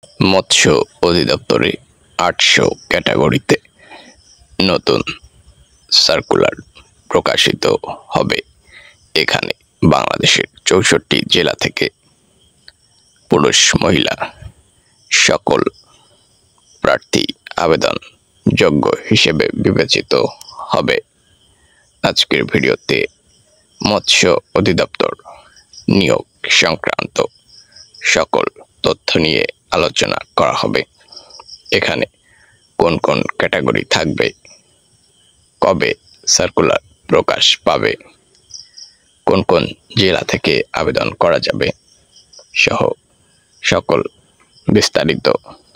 মৎস্য অধিদপ্তরে 800 ক্যাটাগরিতে নতুন সার্কুলার প্রকাশিত হবে। এখানে বাংলাদেশের 64 জেলা থেকে পুরুষ মহিলা সকল প্রার্থী আবেদন যোগ্য হিসেবে বিবেচিত হবে। আজকের ভিডিওতে মৎস্য অধিদপ্তর নিয়োগ সংক্রান্ত সকল তথ্য নিয়ে আলোচনা করা হবে। এখানে কোন কোন ক্যাটাগরি থাকবে, কবে সার্কুলার প্রকাশ পাবে, কোন কোন জেলা থেকে আবেদন করা যাবে সহ সকল বিস্তারিত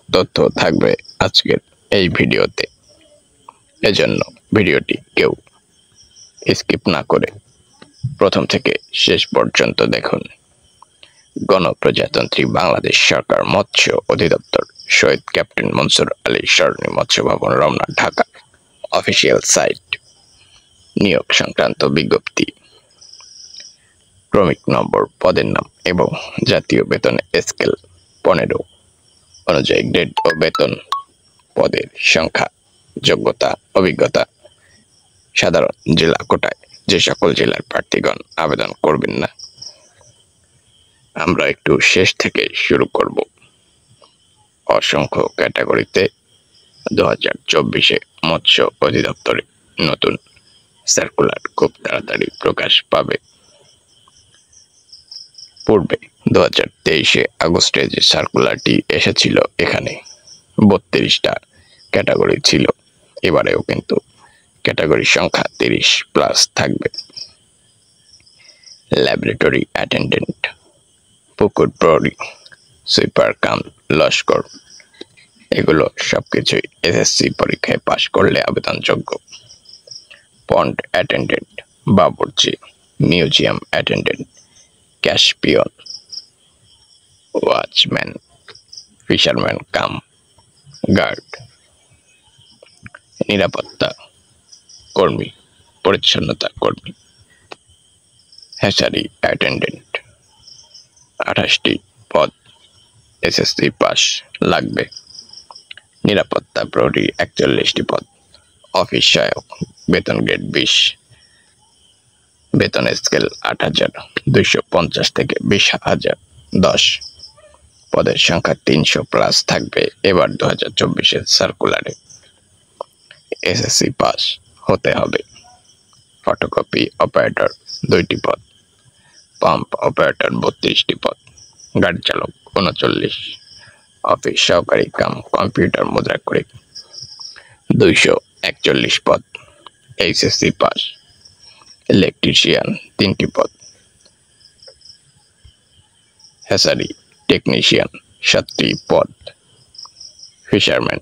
তথ্য থাকবে আজকের এই ভিডিওতে। এজন্য ভিডিওটি কেউ স্কিপ না করে প্রথম থেকে শেষ পর্যন্ত দেখুন। গণপ্রজাতন্ত্রী বাংলাদেশ সরকার মৎস্য অধিদপ্তর, শহীদ ক্যাপ্টেন মনসুর আলী সরণি মৎস্য ভবন, রমনা, ঢাকা। Official site. নিয়োগ সংক্রান্ত বিজ্ঞপ্তি। ক্রমিক নম্বর, পদের নাম এবং জাতীয় বেতন স্কেল 15 অনুযায়ী গ্রেড ও বেতন, পদের সংখ্যা, যোগ্যতা, অভিজ্ঞতা। সাধারণ জেলা কোটায় যে সকল জেলার প্রার্থীগণ আবেদন করবেন না, আমরা একটু শেষ থেকে শুরু করব। অসংখ্য ক্যাটাগরিতে 2024-এ মৎস্য অধিদপ্তরে নতুন সার্কুলার খুব তাড়াতাড়ি প্রকাশ পাবে। পূর্বে 2023-এ আগস্টে যে সার্কুলারটি এসেছিল, এখানে 32টা ক্যাটাগরি ছিল। এবারেও কিন্তু ক্যাটাগরি সংখ্যা 30+ থাকবে। ল্যাবরেটরি অ্যাটেন্ডেন্ট, পুকুর প্রহরী, সুইপার কাম লস্কর, এগুলো সবকিছুই এসএসসি পরীক্ষায় পাশ করলে আবেদনযোগ্য। পন্ড অ্যাটেন্ডেন্ট, বাবুর্চি, museum attendant, cash peon, watchman, fisherman cum guard, নিরাপত্তা কর্মী, পরিচ্ছন্নতা কর্মী, হ্যাচারি অ্যাটেন্ডেন্ট। 28টি পদ, এসএসসি পাস লাগবে। নিরাপত্তা প্রহরী 41টি পদ। অফিস সহায়ক, বেতন গ্রেড 20, বেতন স্কেল 8,250 থেকে 20,010। পদের সংখ্যা 300+ থাকবে। এবার 2024-এর সার্কুলারে এসএসসি পাস হতে হবে। ফটোকপি অপারেটর 2টি পদ, পাম্প অপারেটর 32টি পদ, গাড়ি চালক 39, অফিস সহকারী কাম কম্পিউটার মুদ্রাক্ষরিক 241 পদ, এইচএসসি পাস। ইলেকট্রিশিয়ান 3টি পদ, হ্যাচারি টেকনিশিয়ান 7টি পদ। ফিশারম্যান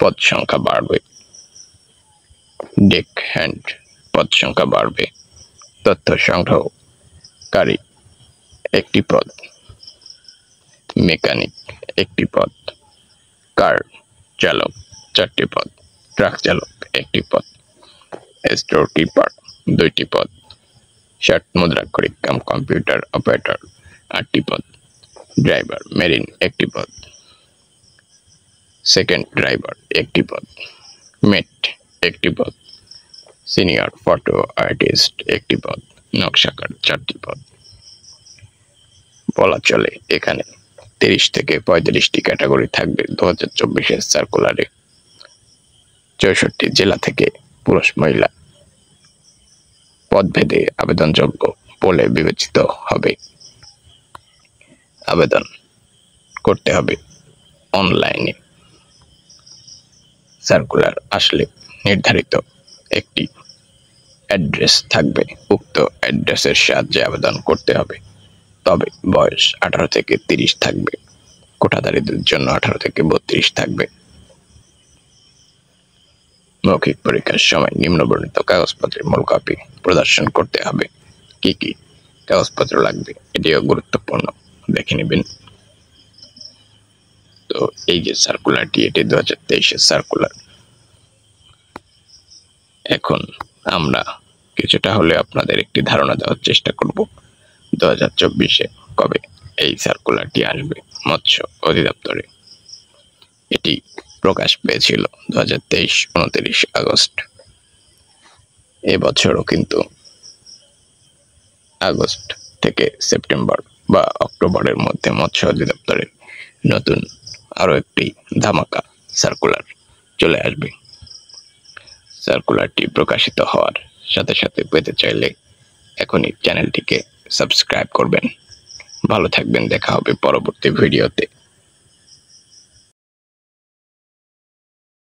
পদ সংখ্যা বাড়বে। ডেক হ্যান্ড পদ সংখ্যা বাড়বে। তথ্য সংগ্রহকারী 1টি পদ, মেকানিক 1টি পদ, কার চালক 4টি পদ, ট্রাক চালক 1টি পদ, স্টোর কিপার 2টি পদ, শার্ট মুদ্রাক্ষরিক কাম কম্পিউটার অপারেটর 8টি পদ, ড্রাইভার মেরিন 1টি পদ, সেকেন্ড ড্রাইভার 1টি পদ, মেট 1টি পদ, সিনিয়র ফটো আর্টিস্ট 1টি পদ, নকশাকার 4টি পদ। বলা চলে এখানে 30 থেকে 35টি ক্যাটাগরি থাকবে 2024-এর সার্কুলারে। 64 জেলা থেকে পুরুষ মহিলা পদভেদে আবেদনযোগ্য বলে বিবেচিত হবে। আবেদন করতে হবে অনলাইনে। সার্কুলার আসলে নির্ধারিত একটি অ্যাড্রেস থাকবে, উক্ত অ্যাড্রেসের সাহায্যে আবেদন করতে হবে। তবে বয়স 18 থেকে 30 থাকবে। কোটাধারীদের জন্য 18 থেকে 32 থাকবে। মৌখিক পরীক্ষার সময় নিম্নবর্ণিত কাগজপত্রের মূল কপি প্রদর্শন করতে হবে। কি কি কাগজপত্র লাগবে এটিও গুরুত্বপূর্ণ, দেখে নেবেন। তো এই যে সার্কুলারটি, এটি 2023-এর সার্কুলার। এখন আমরা কিছুটা হলে আপনাদের একটি ধারণা দেওয়ার চেষ্টা করব 2024-এ কবে এই সার্কুলারটি আসবে মৎস্য অধিদপ্তরে। এটি প্রকাশ পেয়েছিল 2023 29 আগস্ট। এবছরও কিন্তু আগস্ট থেকে সেপ্টেম্বর বা অক্টোবরের মধ্যে মৎস্য অধিদপ্তরের নতুন আরো একটি ধামাকা সার্কুলার চলে আসবে। সার্কুলারটি প্রকাশিত হওয়ার সাথে সাথে পেতে চাইলে এখনই চ্যানেলটিকে সাবস্ক্রাইব করবেন। ভালো থাকবেন, দেখা হবে পরবর্তী ভিডিওতে।